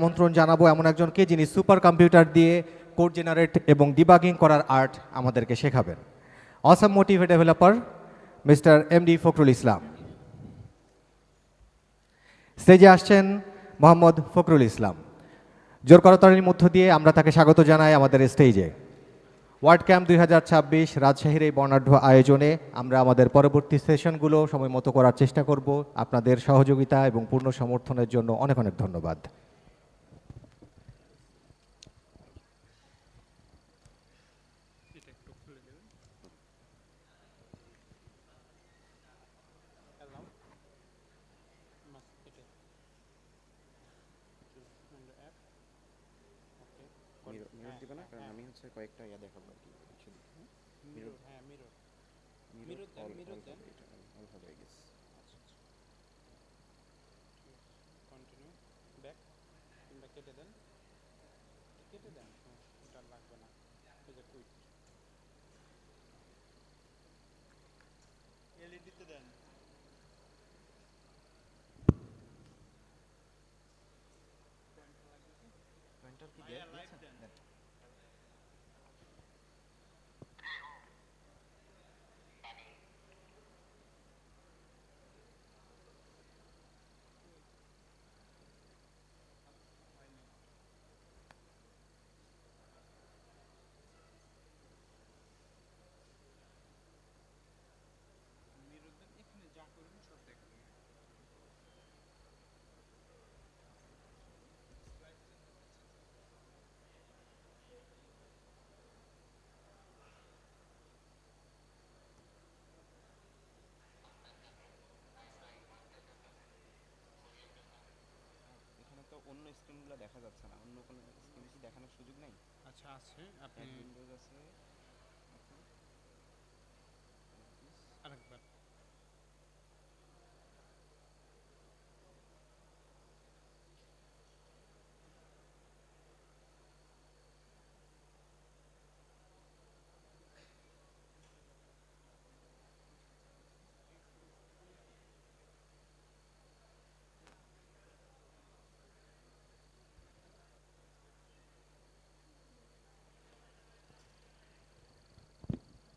আমন্ত্রণ জানাবো এমন একজনকে যিনি সুপার কম্পিউটার দিয়ে কোড জেনারেট এবং ডিবাগিং করার আর্ট আমাদেরকে শেখাবেন। Awesome motive developer mister MD Fakhrul Islam. স্টেজে আসছেন মোহাম্মদ ফখরুল ইসলাম। জোর করতালির মধ্য দিয়ে আমরা তাকে স্বাগত জানাই আমাদের স্টেজে। ওয়ার্ড ক্যাম্প 2026 রাজশাহীর এই বর্ণাঢ্য আয়োজনে আমরা আমাদের পরবর্তী সেশনগুলো সময় মতো করার চেষ্টা করব। আপনাদের সহযোগিতা এবং পূর্ণ সমর্থনের জন্য অনেক অনেক ধন্যবাদ। মিরর দিবে না, কারণ আমি হচ্ছে কয়েকটা ইয়া দেখাবো আর কি। মিরর, হ্যাঁ মিরর, মিরর দেন, মিরর দেন, এটা অল হবে আই গেস। আচ্ছা আচ্ছা, কন্টিনিউ, ব্যাক কিংবা কেটে দেন, কেটে দেন, এটা লাগবে না, এই যে কুইট এলইডিতে দেন। পয়েন্টার কি দিয়েছেন? দেন। এখানে তো অন্য স্ক্রিনগুলো দেখা যাচ্ছে না, অন্য কোনো স্ক্রিন কি দেখানোর সুযোগ নেই? আচ্ছা আছে, আপনি উইন্ডোজ আছে, আরেকবার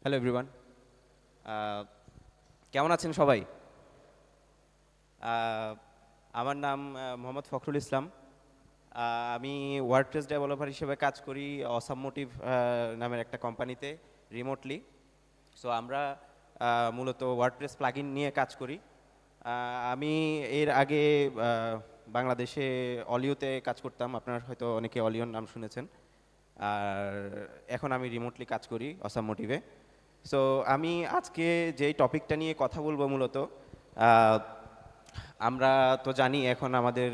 হ্যালো এভরিওয়ান, কেমন আছেন সবাই? আমার নাম মোহাম্মদ ফখরুল ইসলাম। আমি ওয়ার্ডপ্রেস ডেভেলপার হিসেবে কাজ করি অসাম মোটিভ নামের একটা কোম্পানিতে রিমোটলি। সো আমরা মূলত ওয়ার্ডপ্রেস প্লাগইন নিয়ে কাজ করি। আমি এর আগে বাংলাদেশে অলিওতে কাজ করতাম, আপনারা হয়তো অনেকে অলিওর নাম শুনেছেন। আর এখন আমি রিমোটলি কাজ করি অসাম মোটিভে। সো আমি আজকে যেই টপিকটা নিয়ে কথা বলবো মূলত, আমরা তো জানি এখন আমাদের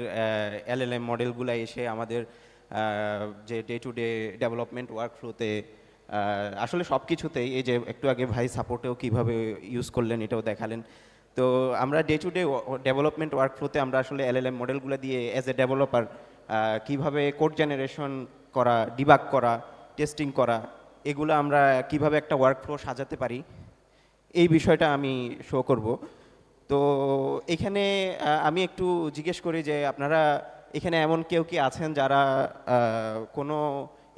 এলএলএম মডেলগুলো এসে আমাদের যে ডে টু ডে ডেভেলপমেন্ট ওয়ার্কফ্লোতে আসলে সব কিছুতেই, এই যে একটু আগে ভাই সাপোর্টেও কীভাবে ইউজ করলেন এটাও দেখালেন। তো আমরা ডে টু ডে ডেভেলপমেন্ট ওয়ার্কফ্লোতে আমরা আসলে এলএলএম মডেলগুলো দিয়ে অ্যাজ এ ডেভেলপার কীভাবে কোড জেনারেশন করা, ডিবাগ করা, টেস্টিং করা, এগুলো আমরা কিভাবে একটা ওয়ার্কফ্লো সাজাতে পারি, এই বিষয়টা আমি শো করব। তো এখানে আমি একটু জিজ্ঞেস করি যে আপনারা এখানে এমন কেউ কি আছেন যারা কোনো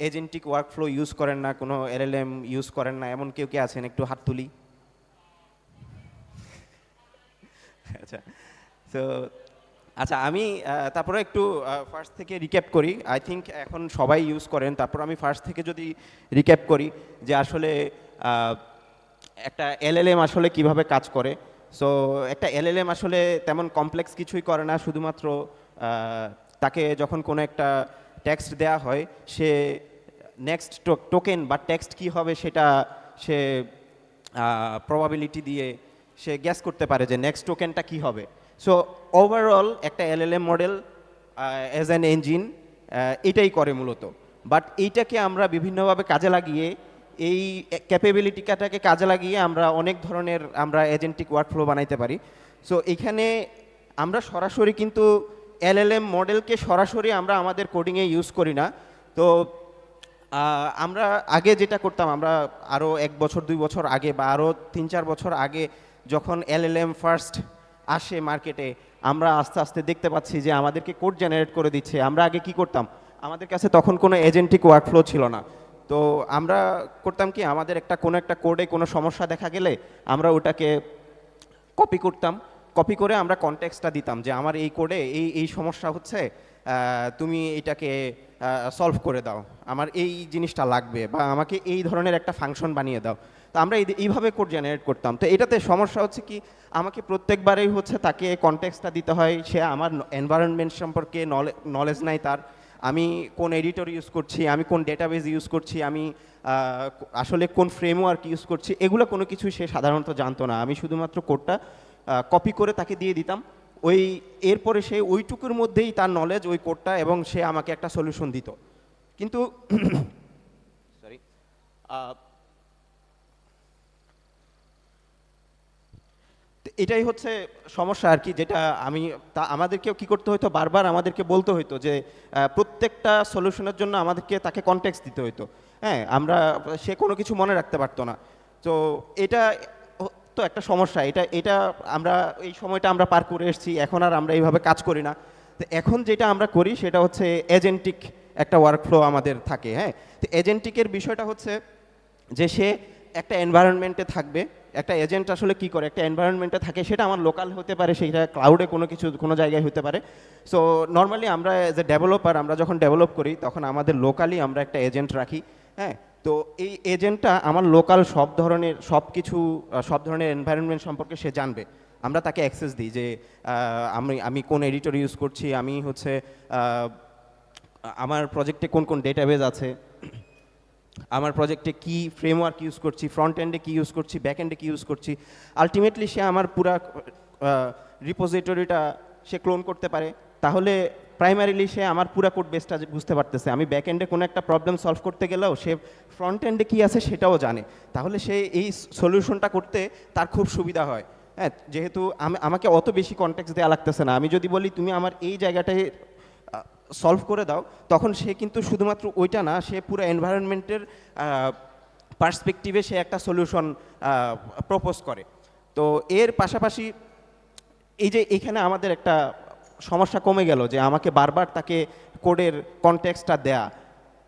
এজেন্টিক ওয়ার্কফ্লো ইউজ করেন না, কোনো এলএলএম ইউজ করেন না, এমন কেউ কি আছেন? একটু হাত তুলি। আচ্ছা, তো আচ্ছা আমি তারপরে একটু ফার্স্ট থেকে রিক্যাপ করি। আই থিঙ্ক এখন সবাই ইউজ করেন, তারপর আমি ফার্স্ট থেকে যদি রিক্যাপ করি যে আসলে একটা এলএলএম আসলে কিভাবে কাজ করে। সো একটা এলএলএম আসলে তেমন কমপ্লেক্স কিছুই করে না, শুধুমাত্র তাকে যখন কোনো একটা টেক্সট দেয়া হয়, সে নেক্সট টোকেন বা টেক্সট কি হবে সেটা সে প্রবাবিলিটি দিয়ে সে গ্যাস করতে পারে যে নেক্সট টোকেনটা কি হবে। সো ওভারঅল একটা LLM model as an engine এটাই করে মূলত। বাট এইটাকে আমরা বিভিন্নভাবে কাজে লাগিয়ে, এই ক্যাপেবিলিটিটাকে কাজে লাগিয়ে আমরা অনেক ধরনের আমরা এজেন্টিক ওয়ার্কফ্লো বানাইতে পারি। সো এখানে আমরা সরাসরি কিন্তু এলএলএম মডেলকে সরাসরি আমরা আমাদের কোডিংয়ে ইউজ করি না। তো আমরা আগে যেটা করতাম, আমরা আরও 1 বছর 2 বছর আগে বা আরও 3-4 বছর আগে যখন এলএলএম ফার্স্ট আসে মার্কেটে, আমরা আস্তে আস্তে দেখতে পাচ্ছি যে আমাদেরকে কোড জেনারেট করে দিচ্ছে। আমরা আগে কি করতাম, আমাদের কাছে তখন কোনো এজেন্টিক ওয়ার্কফ্লো ছিল না। তো আমরা করতাম কি, আমাদের কোনো একটা কোডে কোনো সমস্যা দেখা গেলে আমরা ওটাকে কপি করতাম, কপি করে আমরা কনটেক্সটটা দিতাম যে আমার এই কোডে এই এই সমস্যা হচ্ছে, তুমি এটাকে সলভ করে দাও, আমার এই জিনিসটা লাগবে, বা আমাকে এই ধরনের একটা ফাংশন বানিয়ে দাও। তো আমরা এইভাবে কোড জেনারেট করতাম। তো এটাতে সমস্যা হচ্ছে কি, আমাকে প্রত্যেকবারেই হচ্ছে তাকে কনটেক্সটটা দিতে হয়, সে আমার এনভায়রনমেন্ট সম্পর্কে নলেজ নাই তার, আমি কোন এডিটর ইউজ করছি, আমি কোন ডেটাবেস ইউজ করছি, আমি আসলে কোন ফ্রেমওয়ার্ক ইউজ করছি, এগুলো কোনো কিছু সে সাধারণত জানতো না। আমি শুধুমাত্র কোডটা কপি করে তাকে দিয়ে দিতাম, ওই এরপরে সে ওইটুকুর মধ্যেই তার নলেজ ওই কোডটা, এবং সে আমাকে একটা সলিউশন দিত। কিন্তু সরি, এটাই হচ্ছে সমস্যা আর কি, যেটা আমাদেরকেও কি করতে হতো, বারবার আমাদেরকে বলতে হতো যে প্রত্যেকটা সলিউশনের জন্য আমাদেরকে তাকে কনটেক্সট দিতে হতো। হ্যাঁ, সে কোনো কিছু মনে রাখতে পারতো না। তো এটা তো একটা সমস্যা, এটা এটা আমরা এই সময়টা আমরা পার করে এসেছি, এখন আর আমরা এইভাবে কাজ করি না। তো এখন যেটা আমরা করি সেটা হচ্ছে এজেন্টিক একটা ওয়ার্কফ্লো আমাদের থাকে। হ্যাঁ, তো এজেন্টিকের বিষয়টা হচ্ছে যে সে একটা এনভায়রনমেন্টে থাকবে। একটা এজেন্ট আসলে কি করে, একটা এনভায়রনমেন্টে থাকে, সেটা আমার লোকাল হতে পারে, সেটা ক্লাউডে কোনো জায়গায় হতে পারে। সো নর্মালি আমরা এজ এ ডেভেলপার, আমরা যখন ডেভেলপ করি তখন আমাদের লোকালি আমরা একটা এজেন্ট রাখি। হ্যাঁ, তো এই এজেন্টটা আমার লোকাল সব ধরনের এনভায়রনমেন্ট সম্পর্কে সে জানবে। আমরা তাকে অ্যাক্সেস দিই যে আমি কোন এডিটর ইউজ করছি, আমি হচ্ছে আমার প্রজেক্টে কোন কোন ডেটাবেস আছে, আমার প্রজেক্টে কি ফ্রেমওয়ার্ক ইউজ করছি, ফ্রন্ট এন্ডে কি ইউজ করছি, ব্যাক এন্ডে কি ইউজ করছি। আলটিমেটলি সে আমার পুরা রিপোজিটরিটা সে ক্লোন করতে পারে। তাহলে প্রাইমারিলি সে আমার পুরা কোড বেসটা বুঝতে পারতেছে। আমি ব্যাক এন্ডে কোনো একটা প্রবলেম সলভ করতে গেলেও সে ফ্রন্ট এন্ডে কী আছে সেটাও জানে। তাহলে সে এই সলিউশনটা করতে তার খুব সুবিধা হয়। হ্যাঁ, যেহেতু আমাকে অত বেশি কনটেক্সট দেওয়া লাগতেছে না। আমি যদি বলি তুমি আমার এই জায়গাটায় সলভ করে দাও, তখন সে কিন্তু শুধুমাত্র ওইটা না, সে পুরো এনভায়রনমেন্টের পার্সপেক্টিভে সে একটা সলিউশন প্রপোজ করে। তো এর পাশাপাশি এই যে এখানে আমাদের একটা সমস্যা কমে গেল, যে আমাকে বারবার তাকে কোডের কনটেক্সটটা দেয়া,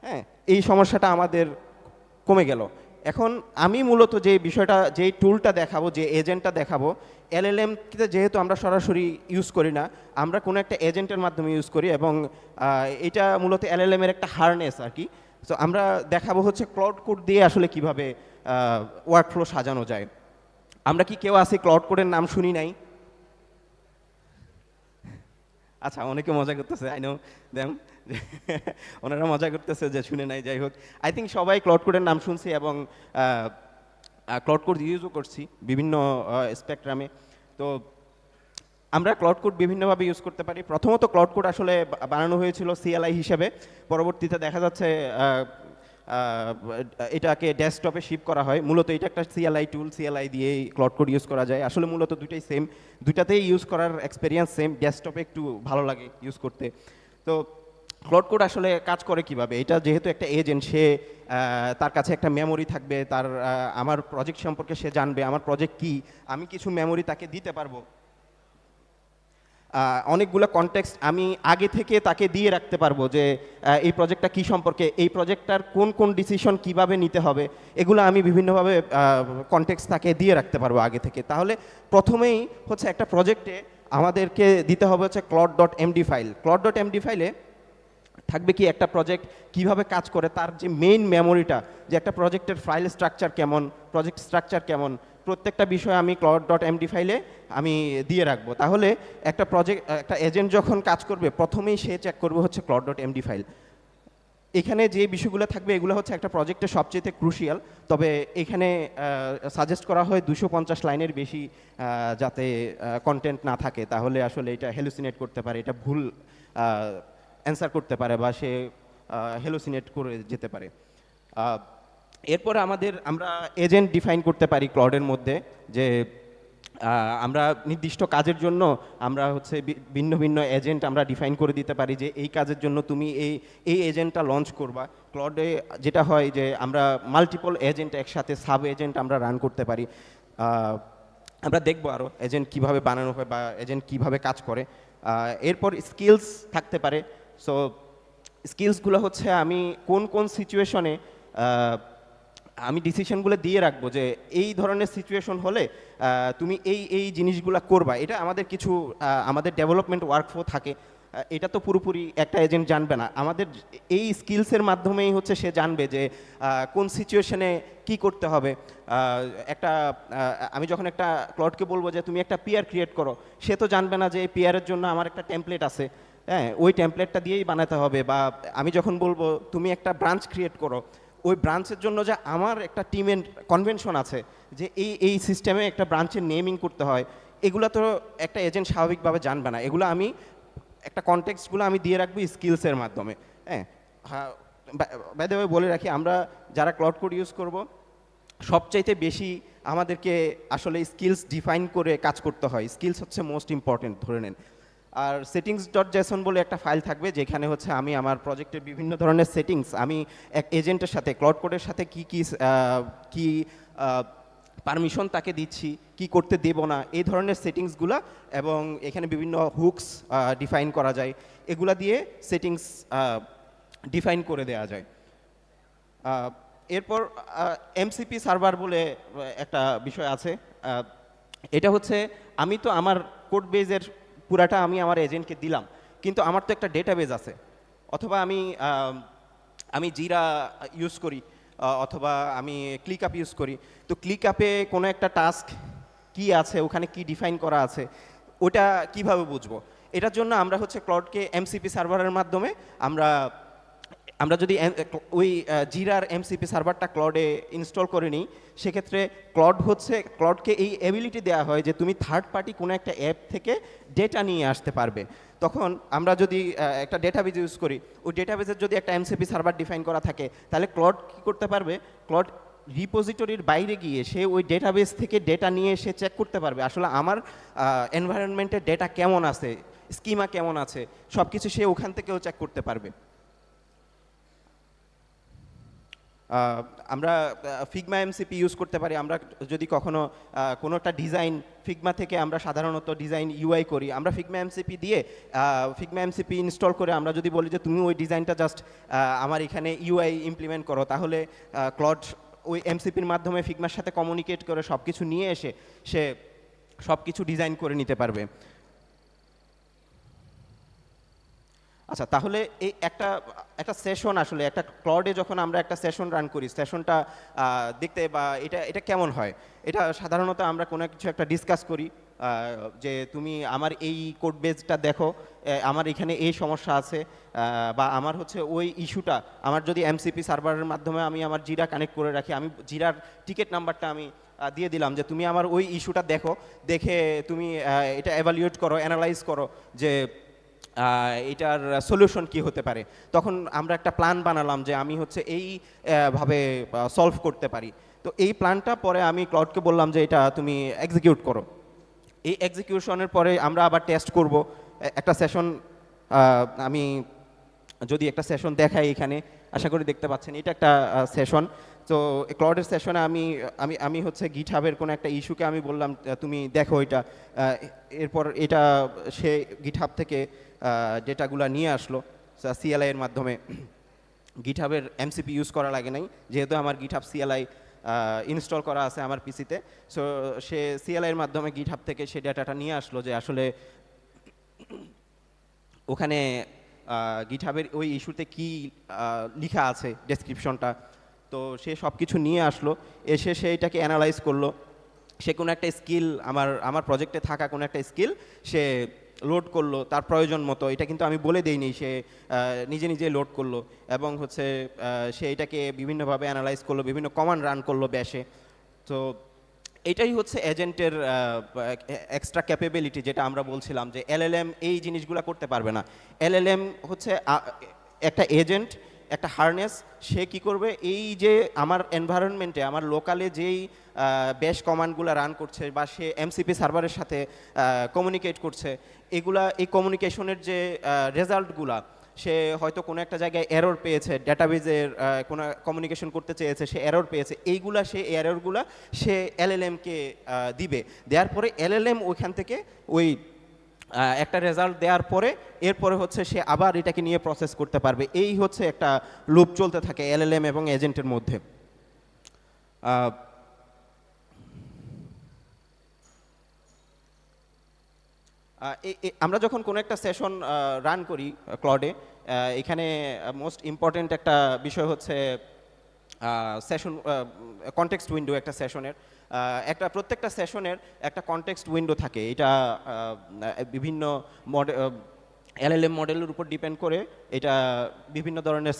হ্যাঁ, এই সমস্যাটা আমাদের কমে গেল। এখন আমি মূলত যেই টুলটা দেখাবো, যে এজেন্টটা দেখাবো, এলএলএমকে যেহেতু আমরা সরাসরি ইউজ করি না, আমরা কোনো একটা এজেন্টের মাধ্যমে ইউজ করি, এবং এটা মূলত এলএলএমের একটা হারনেস আর কি। তো আমরা দেখাবো হচ্ছে ক্লাউড কোড দিয়ে আসলে কিভাবে ওয়ার্কফ্লো সাজানো যায়। আমরা কি কেউ আছি ক্লাউড কোডের নাম শুনি নাই? আচ্ছা, অনেকে মজা করতেছে, আই নো দেম, ওনারা মজা করতেছে যে শুনে নাই। যাই হোক, আই থিঙ্ক সবাই ক্লাউড কোডের নাম শুনছি, এবং ক্লাউড কোড ইউজও করছি বিভিন্ন স্পেকট্রামে। তো আমরা ক্লাউড কোড বিভিন্নভাবে ইউজ করতে পারি। প্রথমত ক্লাউড কোড আসলে বানানো হয়েছিল সিএলআই হিসেবে, পরবর্তীতে দেখা যাচ্ছে এটাকে ডেস্কটপে শিপ করা হয়। মূলত এটা একটা সিএলআই টুল, সিএলআই দিয়েই ক্লাউড কোড ইউজ করা যায়। আসলে মূলত দুটাই সেম, দুটাতেই ইউজ করার এক্সপিরিয়েন্স সেম, ডেস্কটপে একটু ভালো লাগে ইউজ করতে। তো ক্লাউড কোড আসলে কাজ করে কিভাবে, এটা যেহেতু একটা এজেন্ট, সে তার কাছে একটা মেমোরি থাকবে, আমার প্রজেক্ট সম্পর্কে সে জানবে, আমার প্রজেক্ট কি, আমি কিছু মেমোরি তাকে দিতে পারবো, অনেকগুলো কনটেক্সট আমি আগে থেকে তাকে দিয়ে রাখতে পারবো, যে এই প্রজেক্টটা কী সম্পর্কে, এই প্রজেক্টটার কোন কোন ডিসিশন কিভাবে নিতে হবে, এগুলো আমি বিভিন্নভাবে কনটেক্সট তাকে দিয়ে রাখতে পারবো আগে থেকে। তাহলে প্রথমেই হচ্ছে একটা প্রজেক্টে আমাদেরকে দিতে হবে হচ্ছে claude.md ফাইল। claude.md ফাইলে থাকবে কি, একটা প্রজেক্ট কিভাবে কাজ করে, তার যে মেইন মেমোরিটা, যে একটা প্রজেক্টের ফাইল স্ট্রাকচার কেমন, প্রজেক্ট স্ট্রাকচার কেমন, প্রত্যেকটা বিষয় আমি claude.md ফাইলে আমি দিয়ে রাখবো। তাহলে একটা এজেন্ট যখন কাজ করবে, প্রথমেই সে চেক করবে হচ্ছে claude.md ফাইল। এখানে যে বিষয়গুলো থাকবে এগুলো হচ্ছে একটা প্রজেক্টের সবচেয়ে ক্রুশিয়াল। তবে এখানে সাজেস্ট করা হয় 250 লাইনের বেশি যাতে কন্টেন্ট না থাকে, তাহলে আসলে এটা হ্যালুসিনেট করতে পারে, এটা ভুল অ্যান্সার করতে পারে, বা সে হ্যালুসিনেট করে যেতে পারে। এরপরে আমরা এজেন্ট ডিফাইন করতে পারি ক্লাউডের মধ্যে, যে আমরা নির্দিষ্ট কাজের জন্য আমরা হচ্ছে ভিন্ন ভিন্ন এজেন্ট আমরা ডিফাইন করে দিতে পারি, যে এই কাজের জন্য তুমি এই এজেন্টটা লঞ্চ করবা। ক্লাউডে যেটা হয় যে আমরা মাল্টিপল এজেন্ট একসাথে, সাব এজেন্ট আমরা রান করতে পারি। আমরা দেখবো আরও এজেন্ট কিভাবে বানানো হয় বা এজেন্ট কিভাবে কাজ করে। এরপর স্কিলস থাকতে পারে। সো স্কিলসগুলো হচ্ছে আমি কোন কোন সিচুয়েশনে আমি ডিসিশনগুলো দিয়ে রাখবো যে এই ধরনের সিচুয়েশন হলে তুমি এই এই জিনিসগুলো করবা। এটা আমাদের কিছু আমাদের ডেভেলপমেন্ট ওয়ার্কফ্লো থাকে। এটা তো পুরোপুরি একটা এজেন্ট জানবে না, আমাদের এই স্কিলসের মাধ্যমেই হচ্ছে সে জানবে যে কোন সিচুয়েশনে কি করতে হবে। একটা আমি যখন একটা ক্লডকে বলবো যে তুমি একটা পিয়ার ক্রিয়েট করো, সে তো জানবে না যে এই পিয়ারের জন্য আমার একটা টেমপ্লেট আছে, হ্যাঁ ওই টেমপ্লেটটা দিয়েই বানাতে হবে। বা আমি যখন বলবো তুমি একটা ব্রাঞ্চ ক্রিয়েট করো, ওই ব্রাঞ্চের জন্য যে আমার একটা টিমের কনভেনশন আছে যে এই এই সিস্টেমে একটা ব্রাঞ্চের নেমিং করতে হয়, এগুলো তো একটা এজেন্ট স্বাভাবিকভাবে জানবে না। এগুলো আমি একটা কনটেক্সটগুলো আমি দিয়ে রাখবো স্কিলসের মাধ্যমে। হ্যাঁ, বাই দ্য ওয়ে বলে রাখি, আমরা যারা ক্লাউড কোড ইউজ করব সবচাইতে বেশি আমাদেরকে আসলে স্কিলস ডিফাইন করে কাজ করতে হয়। স্কিলস হচ্ছে মোস্ট ইম্পর্টেন্ট ধরে নেন। আর settings.json বলে একটা ফাইল থাকবে যেখানে হচ্ছে আমি আমার প্রজেক্টের বিভিন্ন ধরনের সেটিংস আমি এক এজেন্টের সাথে ক্লাউড কোডের সাথে কি পারমিশন তাকে দিচ্ছি, কি করতে দেব না, এই ধরনের সেটিংসগুলা, এবং এখানে বিভিন্ন হুকস ডিফাইন করা যায়, এগুলা দিয়ে সেটিংস ডিফাইন করে দেওয়া যায়। এরপর এমসিপি সার্ভার বলে একটা বিষয় আছে। এটা হচ্ছে আমি তো আমার কোড বেজের পুরাটা আমি আমার এজেন্টকে দিলাম, কিন্তু আমার তো একটা ডেটাবেজ আছে। অথবা আমি জিরা ইউজ করি, অথবা আমি ক্লিকআপ ইউজ করি। তো ক্লিকআপে কোনো একটা টাস্ক কি আছে, ওখানে কি ডিফাইন করা আছে, ওটা কিভাবে বুঝবো? এটার জন্য আমরা হচ্ছে ক্লাউডকে এমসিপি সার্ভারের মাধ্যমে আমরা আমরা যদি ওই জিরার এমসিপি সার্ভারটা ক্লাউডে ইনস্টল করে নিই, সেক্ষেত্রে ক্লাউডকে এই এবিলিটি দেওয়া হয় যে তুমি থার্ড পার্টি কোনো একটা অ্যাপ থেকে ডেটা নিয়ে আসতে পারবে। তখন আমরা যদি একটা ডেটাবেজ ইউজ করি, ওই ডেটাবেজের যদি একটা এমসিপি সার্ভার ডিফাইন করা থাকে, তাহলে ক্লাউড কী করতে পারবে? ক্লাউড রিপোজিটরির বাইরে গিয়ে সে ওই ডেটাবেস থেকে ডেটা নিয়ে সে চেক করতে পারবে আসলে আমার এনভায়রনমেন্টের ডেটা কেমন আছে, স্কিমা কেমন আছে, সব কিছু সে ওখান থেকেও চেক করতে পারবে। আমরা ফিগমা এমসিপি ইউজ করতে পারি। আমরা যদি কখনো কোনো একটা ডিজাইন ফিগমা থেকে, আমরা সাধারণত ডিজাইন ইউআই করি, আমরা ফিগমা এমসিপি দিয়ে ফিগমা এমসিপি ইনস্টল করে আমরা যদি বলি যে তুমি ওই ডিজাইনটা জাস্ট আমার এখানে ইউআই ইমপ্লিমেন্ট করো, তাহলে ক্লড ওই এমসিপির মাধ্যমে ফিগমার সাথে কমিউনিকেট করে সব কিছু নিয়ে এসে সে সব কিছু ডিজাইন করে নিতে পারবে। আচ্ছা, তাহলে এই একটা একটা সেশন, আসলে একটা ক্লাউডে যখন আমরা একটা সেশন রান করি, সেশনটা দেখতে বা এটা কেমন হয়, এটা সাধারণত আমরা কোনো কিছু একটা ডিসকাস করি যে তুমি আমার এই কোড বেসটা দেখো, আমার এখানে এই সমস্যা আছে, বা আমার হচ্ছে ওই ইস্যুটা আমার যদি এমসিপি সার্ভারের মাধ্যমে আমি আমার জিরা কানেক্ট করে রাখি, আমি জিরার টিকেট নাম্বারটা আমি দিয়ে দিলাম যে তুমি আমার ওই ইস্যুটা দেখো, দেখে তুমি এটা এভালুয়েট করো, অ্যানালাইজ করো যে এটার সলিউশন কি হতে পারে। তখন আমরা একটা প্ল্যান বানালাম যে আমি হচ্ছে এই ভাবে সলভ করতে পারি। তো এই প্ল্যানটা পরে আমি ক্লাউডকে বললাম যে এটা তুমি এক্সিকিউট করো। এই এক্সিকিউশনের পরে আমরা আবার টেস্ট করব একটা সেশন। আমি যদি একটা সেশন দেখাই এখানে, আশা করি দেখতে পাচ্ছেন, এটা একটা সেশন। তো ক্লাউডের সেশনে আমি আমি আমি হচ্ছে গিটহাবের কোনো একটা ইস্যুকে আমি বললাম তুমি দেখো এটা, এরপর এটা সে গিটহাব থেকে ডেটাগুলো নিয়ে আসলো সিএলআই এর মাধ্যমে। গিটহাবের এমসিপি ইউজ করা লাগে নাই, যেহেতু আমার গিটহাব সিএলআই ইনস্টল করা আছে আমার পিসিতে। সো সে সিএলআই এর মাধ্যমে গিটহাব থেকে সে ডেটাটা নিয়ে আসলো যে আসলে ওখানে গিটহাবের ওই ইস্যুতে কি লেখা আছে ডেসক্রিপশনটা। তো সে সব কিছু নিয়ে আসলো, এসে সে এটাকে অ্যানালাইজ করলো। সে কোনো একটা স্কিল, আমার প্রজেক্টে থাকা কোনো একটা স্কিল সে লোড করলো তার প্রয়োজন মতো। এটা কিন্তু আমি বলে দেইনি, সে নিজে নিজে লোড করলো এবং হচ্ছে সে এটাকে বিভিন্নভাবে অ্যানালাইজ করলো, বিভিন্ন কমান্ড রান করলো ব্যাশে। তো এটাই হচ্ছে এজেন্টের এক্সট্রা ক্যাপেবিলিটি, যেটা আমরা বলছিলাম যে এলএলএম এই জিনিসগুলো করতে পারবে না। এলএলএম হচ্ছে একটা এজেন্ট, একটা হারনেস, সে কি করবে, এই যে আমার এনভায়রনমেন্টে আমার লোকালে যেই ব্যাশ কমান্ডগুলো রান করছে বা সে এমসিপি সার্ভারের সাথে কমিউনিকেট করছে, এই কমিউনিকেশনের যে রেজাল্টগুলা সে হয়তো কোনো একটা জায়গায় এরর পেয়েছে, ডেটাবেজের কোনো কমিউনিকেশন করতে চেয়েছে, সে এরর পেয়েছে, এইগুলা সে এররগুলা সে এলএলএমকে দিবে। দেওয়ার পরে এলএলএম ওইখান থেকে ওই একটা রেজাল্ট দেওয়ার পরে এরপরে হচ্ছে সে আবার এটাকে নিয়ে প্রসেস করতে পারবে। এই হচ্ছে একটা লুপ চলতে থাকে এলএলএম এবং এজেন্টের মধ্যে। আমরা যখন কোনো একটা সেশন রান করি ক্লডে, এখানে মোস্ট ইম্পর্ট্যান্ট একটা বিষয় হচ্ছে সেশন কনটেক্সট উইন্ডো। একটা সেশনের প্রত্যেকটা সেশনের একটা কনটেক্সট উইন্ডো থাকে। এটা বিভিন্ন এলএলএম মডেলের উপর ডিপেন্ড করে এটা বিভিন্ন ধরনের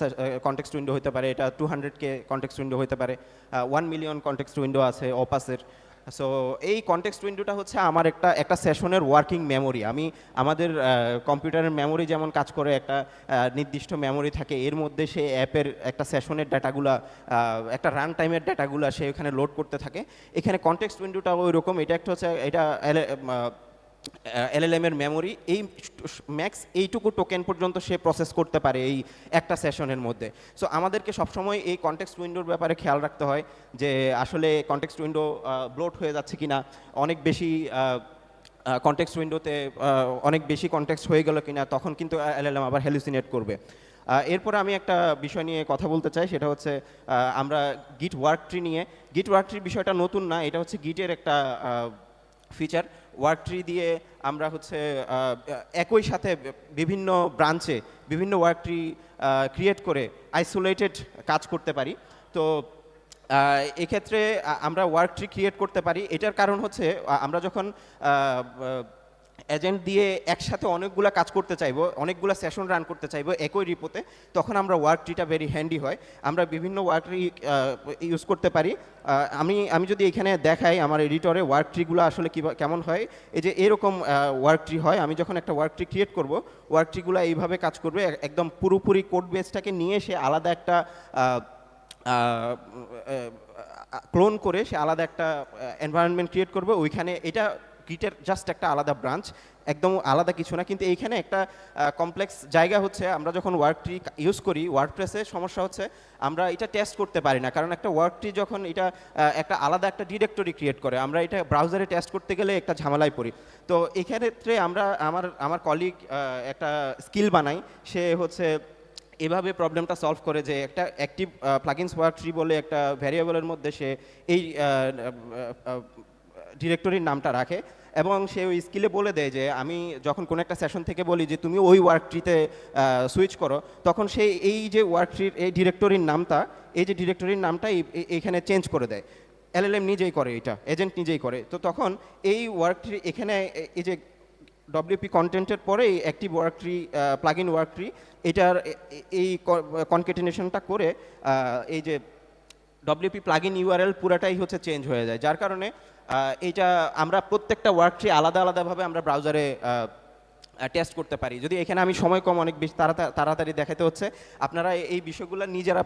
কনটেক্সট উইন্ডো হতে পারে। এটা 200K কনটেক্সট উইন্ডো হতে পারে, 1 মিলিয়ন কনটেক্সট উইন্ডো আছে অপাসের। সো এই কনটেক্সট উইন্ডোটা হচ্ছে আমার একটা সেশনের ওয়ার্কিং মেমোরি। আমাদের কম্পিউটারের মেমোরি যেমন কাজ করে, একটা নির্দিষ্ট মেমোরি থাকে, এর মধ্যে সে অ্যাপের একটা সেশনের ডাটাগুলা, একটা রান টাইমের ডাটাগুলা সে এখানে লোড করতে থাকে। এখানে কনটেক্সট উইন্ডোটা ওই রকম। এটা একটা হচ্ছে এটা এলএলএম এর মেমোরি। এই ম্যাক্স এইটুকু টোকেন পর্যন্ত সে প্রসেস করতে পারে এই একটা সেশনের মধ্যে। সো আমাদেরকে সবসময় এই কনটেক্সট উইন্ডোর ব্যাপারে খেয়াল রাখতে হয় যে আসলে কনটেক্সট উইন্ডো ব্লোট হয়ে যাচ্ছে কিনা, অনেক বেশি কনটেক্সট উইন্ডোতে অনেক বেশি কনটেক্সট হয়ে গেল কিনা, তখন কিন্তু এলএলএম আবার হ্যালুসিনেট করবে। এরপরে আমি একটা বিষয় নিয়ে কথা বলতে চাই, সেটা হচ্ছে আমরা গিট ওয়ার্ক ট্রি নিয়ে। গিট ওয়ার্ক ট্রির বিষয়টা নতুন না, এটা হচ্ছে গিটের একটা ফিচার। ওয়ার্ক ট্রি দিয়ে আমরা হচ্ছে একই সাথে বিভিন্ন ব্রাঞ্চে বিভিন্ন ওয়ার্ক ট্রি ক্রিয়েট করে আইসোলেটেড কাজ করতে পারি। তো এক্ষেত্রে আমরা ওয়ার্ক ট্রি ক্রিয়েট করতে পারি। এটার কারণ হচ্ছে আমরা যখন এজেন্ট দিয়ে একসাথে অনেকগুলো কাজ করতে চাইবো, অনেকগুলো সেশন রান করতে চাইবো একই রিপোতে, তখন আমরা ওয়ার্ক ট্রিটা ভেরি হ্যান্ডি হয়। আমরা বিভিন্ন ওয়ার্ক ট্রি ইউজ করতে পারি। আমি যদি এখানে দেখাই আমার এডিটরে ওয়ার্ক ট্রিগুলো আসলে কেমন হয়, এই যে এরকম ওয়ার্ক ট্রি হয়। আমি যখন একটা ওয়ার্ক ট্রি ক্রিয়েট করব, ওয়ার্ক ট্রিগুলো এইভাবে কাজ করবে। একদম পুরোপুরি কোড বেসটাকে নিয়ে সে আলাদা একটা ক্লোন করে সে আলাদা একটা এনভায়রনমেন্ট ক্রিয়েট করবে ওইখানে। এটা গিটের জাস্ট একটা আলাদা ব্রাঞ্চ, একদম আলাদা কিছু না। কিন্তু এইখানে একটা কমপ্লেক্স জায়গা হচ্ছে, আমরা যখন ওয়ার্ক ট্রি ইউজ করি ওয়ার্ডপ্রেসে, সমস্যা হচ্ছে আমরা এটা টেস্ট করতে পারি না। কারণ একটা ওয়ার্ক ট্রি যখন এটা একটা আলাদা একটা ডিরেক্টরি ক্রিয়েট করে, আমরা এটা ব্রাউজারে টেস্ট করতে গেলে একটা ঝামেলায় পড়ি। তো এক্ষেত্রে আমার কলিগ একটা স্কিল বানাই, সে হচ্ছে এভাবে প্রবলেমটা সলভ করে যে একটা অ্যাক্টিভ প্লাগইনস ওয়ার্ক ট্রি বলে একটা ভ্যারিয়েবলের মধ্যে সে এই ডিরেক্টরির নামটা রাখে, এবং সে ওই স্কিলে বলে দেয় যে আমি যখন কোনো একটা সেশন থেকে বলি যে তুমি ওই ওয়ার্ক ট্রিতে সুইচ করো, তখন সে এই যে ওয়ার্ক ট্রির এই ডিরেক্টরির নামটা এইখানে চেঞ্জ করে দেয়। এলএলএম নিজেই করে, এটা এজেন্ট নিজেই করে। তো তখন এই ওয়ার্ক ট্রি এখানে এই যে ডব্লিউপি কন্টেন্টের পরে এই active work tree, plug in work tree, এটার এই কনকেটিনেশনটা করে এই যে ডব্লিউপি প্লাগ ইন ইউআরএল পুরাটাই হচ্ছে চেঞ্জ হয়ে যায়। যার কারণে এটা আমরা প্রত্যেকটা ওয়ার্ক ট্রি আলাদা আলাদাভাবে আমরা ব্রাউজারে টেস্ট করতে পারি। যদি এখানে আমি সময় কম অনেক বেশি তাড়াতাড়ি দেখাতে হচ্ছে, আপনারা এই বিষয়গুলো নিজেরা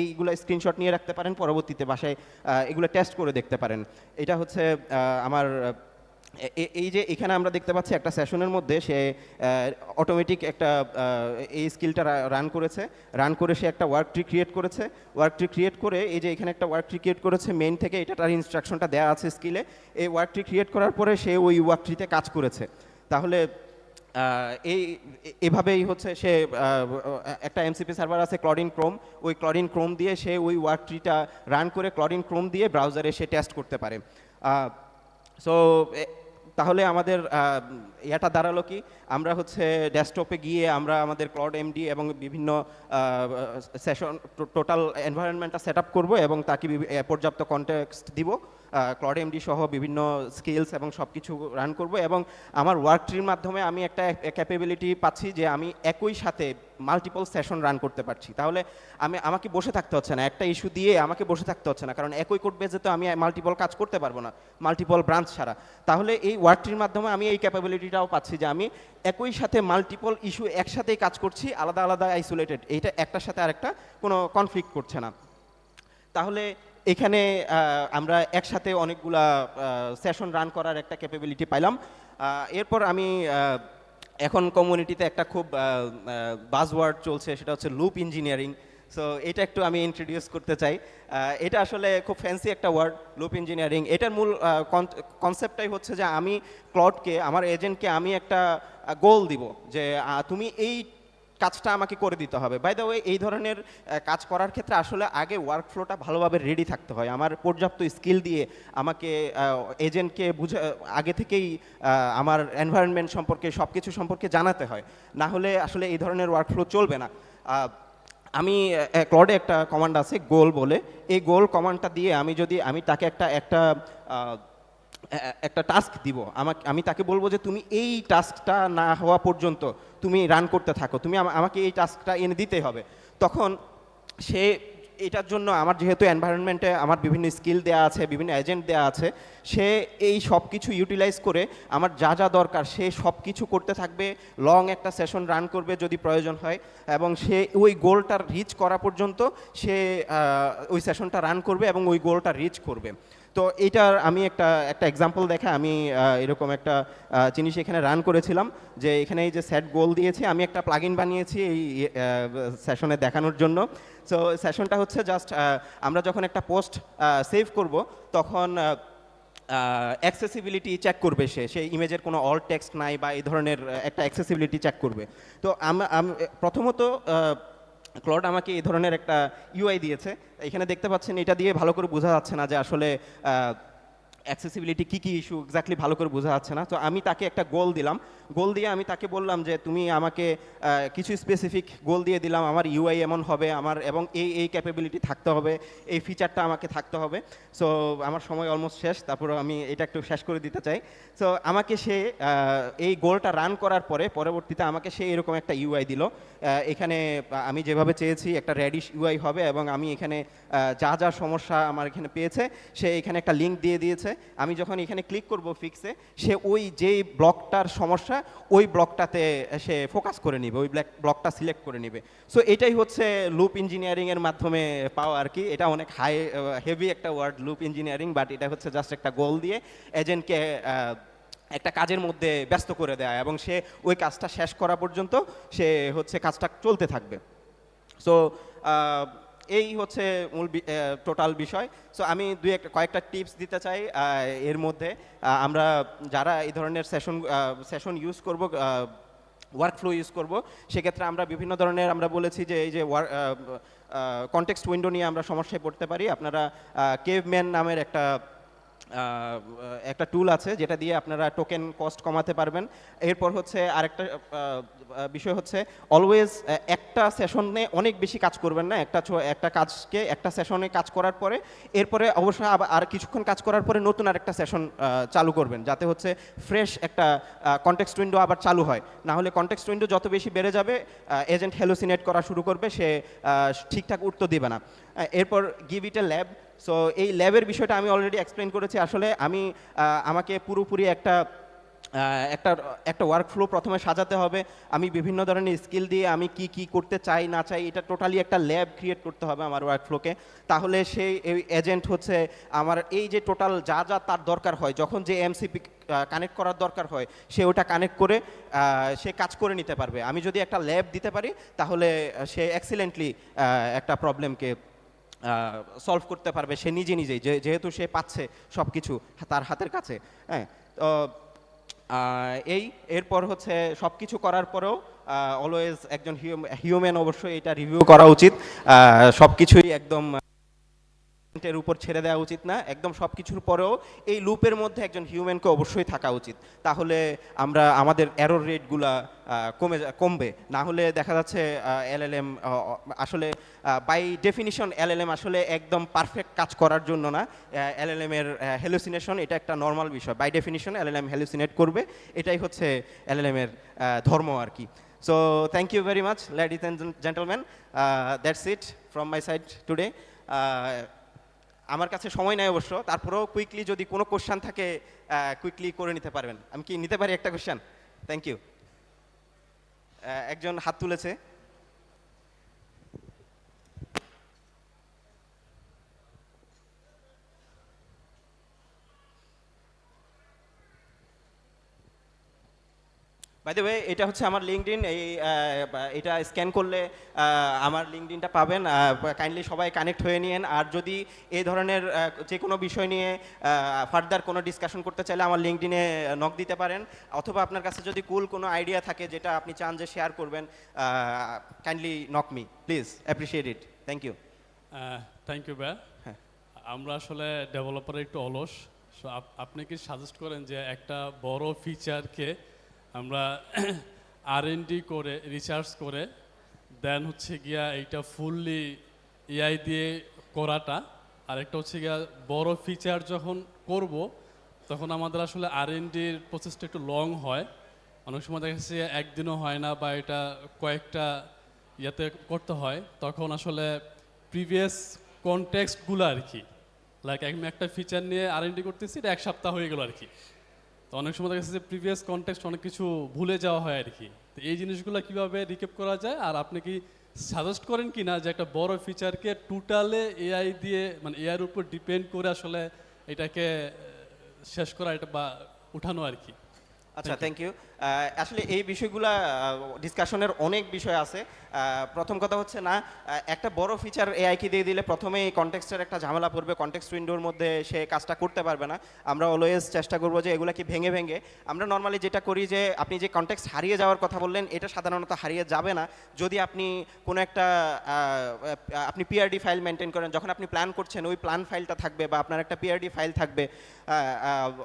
এইগুলো স্ক্রিনশট নিয়ে রাখতে পারেন, পরবর্তীতে বাসায় এগুলো টেস্ট করে দেখতে পারেন। এটা হচ্ছে আমার এই যে এখানে আমরা দেখতে পাচ্ছি একটা সেশনের মধ্যে সে অটোমেটিক একটা এই স্কিলটা রান করে সে একটা ওয়ার্ক ট্রি ক্রিয়েট করেছে। ওয়ার্ক ট্রি ক্রিয়েট করে এই যে এখানে একটা ওয়ার্ক ট্রি ক্রিয়েট করেছে মেইন থেকে, এটা তার ইনস্ট্রাকশনটা দেওয়া আছে স্কিলে। এই ওয়ার্ক ট্রি ক্রিয়েট করার পরে সে ওই ওয়ার্ক ট্রিতে কাজ করেছে। তাহলে এভাবেই হচ্ছে সে একটা এমসিপি সার্ভার আছে ক্লডিন ক্রোম, ওই ক্লডিন ক্রোম দিয়ে সে ওই ওয়ার্ক ট্রিটা রান করে ক্লডিন ক্রোম দিয়ে ব্রাউজারে সে টেস্ট করতে পারে। সো তাহলে আমাদের এটা দাঁড়ালো কি, আমরা হচ্ছে ডেস্কটপে গিয়ে আমরা আমাদের ক্লাউড এমডি এবং বিভিন্ন সেশন টোটাল এনভায়রনমেন্টটা সেট আপ করবো এবং তাকে পর্যাপ্ত কনটেক্সট দিব, ক্লাউড এমডি সহ বিভিন্ন স্কিলস এবং সব কিছু রান করব। এবং আমার ওয়ার্ক ট্রির মাধ্যমে আমি একটা ক্যাপেবিলিটি পাচ্ছি যে আমি একই সাথে মাল্টিপল সেশন রান করতে পারছি। তাহলে আমাকে বসে থাকতে হচ্ছে না, একটা ইস্যু দিয়ে আমাকে বসে থাকতে হচ্ছে না, কারণ একই কোড বেজে তো আমি মাল্টিপল কাজ করতে পারবো না মাল্টিপল ব্রাঞ্চ ছাড়া। তাহলে এই ওয়ার্ক ট্রির মাধ্যমে আমি এই ক্যাপাবিলিটিটাও পাচ্ছি যে আমি একই সাথে মাল্টিপল ইস্যু একসাথেই কাজ করছি, আলাদা আলাদা আইসোলেটেড, এইটা একটার সাথে আরেকটা কোনো কনফ্লিক্ট করছে না। তাহলে এখানে আমরা একসাথে অনেকগুলা সেশন রান করার একটা ক্যাপাবিলিটি পাইলাম। এরপর আমি এখন কমিউনিটিতে একটা খুব বাজওয়ার্ড চলছে, সেটা হচ্ছে লুপ ইঞ্জিনিয়ারিং। সো এটা একটু আমি ইন্ট্রোডিউস করতে চাই। এটা আসলে খুব ফ্যান্সি একটা ওয়ার্ড, লুপ ইঞ্জিনিয়ারিং। এটার মূল কনসেপ্টটাই হচ্ছে যে আমি ক্লডকে, আমার এজেন্টকে আমি একটা গোল দিব যে তুমি এই কাজটা আমাকে করে দিতে হবে। বাই দ্য ওয়ে, এই ধরনের কাজ করার ক্ষেত্রে আসলে আগে ওয়ার্কফ্লোটা ভালোভাবে রেডি থাকতে হয়। আমার পর্যাপ্ত স্কিল দিয়ে আমাকে এজেন্টকে আগে থেকেই আমার এনভায়রনমেন্ট সম্পর্কে সব কিছু সম্পর্কে জানাতে হয়, না হলে আসলে এই ধরনের ওয়ার্কফ্লো চলবে না। আমি ক্লডে একটা কমান্ড আছে গোল বলে, এই গোল কমান্ডটা দিয়ে আমি তাকে একটা একটা টাস্ক দিব, আমি তাকে বলবো যে তুমি এই টাস্কটা না হওয়া পর্যন্ত তুমি রান করতে থাকো, তুমি আমাকে এই টাস্কটা এনে দিতেই হবে। তখন সে এটার জন্য, আমার যেহেতু এনভায়রনমেন্টে আমার বিভিন্ন স্কিল দেওয়া আছে, বিভিন্ন এজেন্ট দেওয়া আছে, সে এই সব কিছু ইউটিলাইজ করে আমার যা যা দরকার সে সব কিছু করতে থাকবে। লং একটা সেশন রান করবে যদি প্রয়োজন হয়, এবং সে ওই গোলটা রিচ করা পর্যন্ত সে ওই সেশনটা রান করবে এবং ওই গোলটা রিচ করবে। তো এইটার আমি একটা এক্সাম্পল দেখে আমি এরকম একটা জিনিস এখানে রান করেছিলাম, যে এখানে এই যে সেট গোল দিয়েছি, আমি একটা প্লাগইন বানিয়েছি এই সেশনে দেখানোর জন্য। সো সেশনটা হচ্ছে জাস্ট আমরা যখন একটা পোস্ট সেভ করব তখন অ্যাক্সেসিবিলিটি চেক করবে, সেই ইমেজের কোনো অল টেক্সট নাই বা এই ধরনের একটা অ্যাক্সেসিবিলিটি চেক করবে। তো প্রথমত ক্লড আমাকে এই ধরনের একটা ইউআই দিয়েছে। এখানে দেখতে পাচ্ছেন এটা দিয়ে ভালো করে বোঝা যাচ্ছে না যে আসলে অ্যাক্সেসিবিলিটি কী কী ইস্যু এক্স্যাক্টলি ভালো করে বোঝা যাচ্ছে না। তো আমি তাকে একটা গোল দিলাম, গোল দিয়ে আমি তাকে বললাম যে তুমি আমাকে কিছু স্পেসিফিক গোল দিয়ে দিলাম, আমার ইউআই এমন হবে, আমার এবং এই ক্যাপাবিলিটি থাকতে হবে, এই ফিচারটা আমাকে থাকতে হবে। সো আমার সময় অলমোস্ট শেষ, তারপর আমি এটা একটু শেষ করে দিতে চাই। সো আমাকে সে এই গোলটা রান করার পরে পরবর্তীতে আমাকে সে এরকম একটা ইউআই দিল। এখানে আমি যেভাবে চেয়েছি একটা র্যাডিশ ইউআই হবে, এবং আমি এখানে যা যা সমস্যা আমার এখানে পেয়েছে সে এখানে একটা লিঙ্ক দিয়ে দিয়েছে। আমি যখন এখানে ক্লিক করব ফিক্সে, সে ওই যেই ব্লকটার সমস্যা ওই ব্লকটাতে সে ফোকাস করে নিবে, ওই ব্লকটা সিলেক্ট করে নিবে। সো এটাই হচ্ছে লুপ ইঞ্জিনিয়ারিংয়ের মাধ্যমে পাওয়া আর কি। এটা অনেক হেভি একটা ওয়ার্ড লুপ ইঞ্জিনিয়ারিং, বাট এটা হচ্ছে জাস্ট একটা গোল দিয়ে এজেন্টকে একটা কাজের মধ্যে ব্যস্ত করে দেয়, এবং সে ওই কাজটা শেষ করা পর্যন্ত সে হচ্ছে কাজটা চলতে থাকবে। সো এই হচ্ছে মূল টোটাল বিষয়। সো আমি কয়েকটা টিপস দিতে চাই এর মধ্যে। আমরা যারা এই ধরনের সেশন ইউজ করব, ওয়ার্কফ্লো ইউজ করব, সেক্ষেত্রে আমরা বিভিন্ন ধরনের, আমরা বলেছি যে এই যে কনটেক্সট উইন্ডো নিয়ে আমরা সমস্যায় পড়তে পারি। আপনারা কেভম্যান নামের একটা টুল আছে যেটা দিয়ে আপনারা টোকেন কস্ট কমাতে পারবেন। এরপর হচ্ছে আরেকটা বিষয় হচ্ছে অলওয়েজ একটা সেশনে অনেক বেশি কাজ করবেন না। একটা কাজকে একটা সেশনে কাজ করার পরে এরপরে অবশ্যই আর কিছুক্ষণ কাজ করার পরে নতুন আরেকটা সেশন চালু করবেন, যাতে হচ্ছে ফ্রেশ একটা কনটেক্সট উইন্ডো আবার চালু হয়। না হলে কনটেক্সট উইন্ডো যত বেশি বেড়ে যাবে, এজেন্ট হ্যালুসিনেট করা শুরু করবে, সে ঠিকঠাক উত্তর দিবে না। এরপর give it A lab. So এই ল্যাবের বিষয়টা আমি অলরেডি এক্সপ্লেন করেছি। আসলে আমাকে পুরোপুরি একটা ওয়ার্কফ্লো প্রথমে সাজাতে হবে। আমি বিভিন্ন ধরনের স্কিল দিয়ে আমি কি করতে চাই না চাই, এটা টোটালি একটা ল্যাব ক্রিয়েট করতে হবে আমার ওয়ার্কফ্লোকে। তাহলে সেই এজেন্ট হচ্ছে আমার এই যে টোটাল যা যা তার দরকার হয়, যখন যে এমসিপি কানেক্ট করার দরকার হয় সে ওটা কানেক্ট করে সে কাজ করে নিতে পারবে। আমি যদি একটা ল্যাব দিতে পারি তাহলে সে এক্সিলেন্টলি একটা প্রবলেমকে সলভ করতে পারবে সে নিজেই, যেহেতু সে পাচ্ছে সব কিছু তার হাতের কাছে। হ্যাঁ, তো এরপর হচ্ছে সব কিছু করার পরেও অলওয়েজ একজন হিউম্যান অবশ্যই এটা রিভিউ করা উচিত। সব কিছুই একদম এর উপর ছেড়ে দেওয়া উচিত না। একদম সব কিছুর পরেও এই লুপের মধ্যে একজন হিউম্যানকে অবশ্যই থাকা উচিত। তাহলে আমাদের এরর রেটগুলা কমবে। না হলে দেখা যাচ্ছে এলএলএম আসলে বাই ডেফিনিশন এলএলএম আসলে একদম পারফেক্ট কাজ করার জন্য না। এলএলএম এর হ্যালুসিনেশন এটা একটা নর্মাল বিষয়। বাই ডেফিনিশন এলএলএম হ্যালুসিনেট করবে, এটাই হচ্ছে এলএলএম এর ধর্ম আর কি। So thank you very much ladies and gentleman, that's it from my side today. আমার কাছে সময় নাই অবশ্য, তারপরেও কুইকলি যদি কোনো কোশ্চেন থাকে কুইকলি করে নিতে পারবেন। আমি কি নিতে পারি একটা কোশ্চেন? Thank you. একজন হাত তুলেছে। বাই দ্য ওয়ে এটা হচ্ছে আমার লিঙ্কডইন, এটা স্ক্যান করলে আমার লিঙ্কডইনটা পাবেন। কাইন্ডলি সবাই কানেক্ট হয়ে নিন। আর যদি এই ধরনের যে কোনো বিষয় নিয়ে ফার্দার কোনো ডিসকাশন করতে চাইলে আমার লিঙ্কডইনে নক দিতে পারেন, অথবা আপনার কাছে যদি কুল কোনো আইডিয়া থাকে যেটা আপনি চান যে শেয়ার করবেন, kindly knock me please, appreciate it. Thank you. Thank you ভাইয়া। হ্যাঁ। আমরা আসলে ডেভেলপার একটু অলস, সো আপনি কি সাজেস্ট করেন যে একটা বড় ফিচারকে আমরা R&D করে রিসার্চ করে দেন হচ্ছে গিয়া এইটা ফুললি এআই দিয়ে করাটা, আর একটা হচ্ছে গিয়া বড় ফিচার যখন করব তখন আমাদের আসলে R&Dর প্রসেসটা একটু লং হয়, অনেক সময় দেখা যাচ্ছে একদিনও হয় না বা এটা কয়েকটা ইয়াতে করতে হয়, তখন আসলে প্রিভিয়াস কনটেক্সটগুলো আর কি, লাইক আমি একটা ফিচার নিয়ে R&D করতেছি, এটা 1 সপ্তাহ হয়ে গেল আর কি, তো অনেক সময় দেখা যাচ্ছে যে প্রিভিয়াস কনটেক্সট অনেক কিছু ভুলে যাওয়া হয় আর কি। তো এই জিনিসগুলো কিভাবে রিকেপ করা যায়, আর আপনি কি সাজেস্ট করেন কি না যে একটা বড় ফিচারকে টোটালে এআই দিয়ে মানে এআইয়ের উপর ডিপেন্ড করে আসলে এটাকে শেষ করা এটা বা উঠানো আর কি? আচ্ছা, থ্যাংক ইউ। আসলে এই বিষয়গুলা ডিসকাশনের অনেক বিষয় আছে। প্রথম কথা হচ্ছে না, একটা বড় ফিচার এআইকে দিয়ে দিলে প্রথমে এই কনটেক্সটের একটা ঝামেলা পড়বে, কনটেক্সট উইন্ডোর মধ্যে সে কাজটা করতে পারবে না। আমরা অলওয়েজ চেষ্টা করবো যে এগুলাকে ভেঙে ভেঙে, আমরা নর্মালি যেটা করি যে আপনি যে কনটেক্সট হারিয়ে যাওয়ার কথা বললেন, এটা সাধারণত হারিয়ে যাবে না যদি আপনি কোনো একটা আপনি পিআরডি ফাইল মেনটেন করেন। যখন আপনি প্ল্যান করছেন ওই প্ল্যান ফাইলটা থাকবে, বা আপনার একটা পিআরডি ফাইল থাকবে,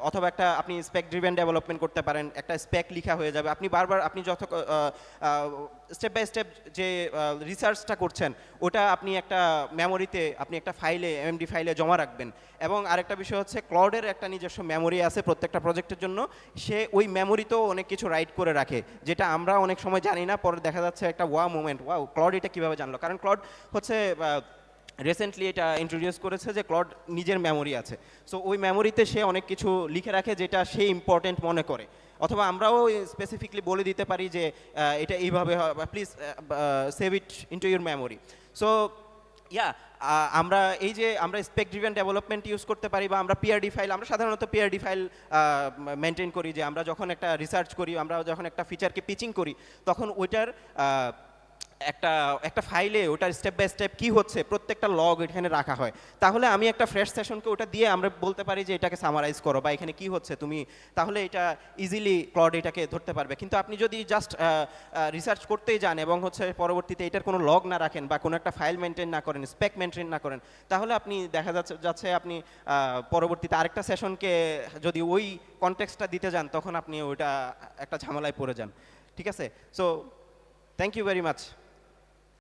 অথবা একটা আপনি স্পেক ড্রিভেন ডেভেলপমেন্ট করতে পারেন, একটা স্পেক লিখা হয়ে যাবে। আপনি বারবার আপনি যত স্টেপ বাই স্টেপ যে রিসার্চটা করছেন ওটা আপনি একটা মেমোরিতে, আপনি একটা ফাইলে, এমএমডি ফাইলে জমা রাখবেন। এবং আরেকটা বিষয় হচ্ছে ক্লাউডের একটা নিজস্ব মেমোরি আছে প্রত্যেকটা প্রজেক্টের জন্য, সে ওই মেমোরিতেও অনেক কিছু রাইট করে রাখে, যেটা আমরা অনেক সময় জানি না। পরে দেখা যাচ্ছে একটা মোমেন্ট, ওয়াও ক্লাউড এটা কীভাবে জানলো। কারণ ক্লাউড হচ্ছে রিসেন্টলি এটা ইন্ট্রোডিউস করেছে যে ক্লাউড নিজের মেমোরি আছে, সো ওই মেমোরিতে সে অনেক কিছু লিখে রাখে যেটা সে ইম্পর্টেন্ট মনে করে। অথবা আমরাও স্পেসিফিকলি বলে দিতে পারি যে এটা এইভাবে, please save it into your memory. So yeah, আমরা এই যে আমরা স্পেক ড্রিভেন ডেভেলপমেন্ট ইউজ করতে পারি, বা আমরা পিআরডি ফাইল, আমরা সাধারণত পিআরডি ফাইল মেনটেন করি, যে আমরা যখন একটা রিসার্চ করি, আমরা যখন একটা ফিচারকে পিচিং করি, তখন ওইটার একটা একটা ফাইলে ওটার স্টেপ বাই স্টেপ কী হচ্ছে প্রত্যেকটা লগ এখানে রাখা হয়। তাহলে আমি একটা ফ্রেশ সেশনকে ওটা দিয়ে আমরা বলতে পারি যে এটাকে সামারাইজ করো, বা এখানে কী হচ্ছে তুমি, তাহলে এটা ইজিলি ক্লাউড এটাকে ধরতে পারবে। কিন্তু আপনি যদি জাস্ট রিসার্চ করতেই যান এবং হচ্ছে পরবর্তীতে এটার কোনো লগ না রাখেন, বা কোনো একটা ফাইল মেনটেন না করেন, স্পেক মেনটেন না করেন, তাহলে আপনি দেখা যাচ্ছে আপনি পরবর্তীতে আরেকটা সেশনকে যদি ওই কনটেক্সটটা দিতে যান, তখন আপনি ওইটা একটা ঝামেলায় পড়ে যান। ঠিক আছে, so thank you very much.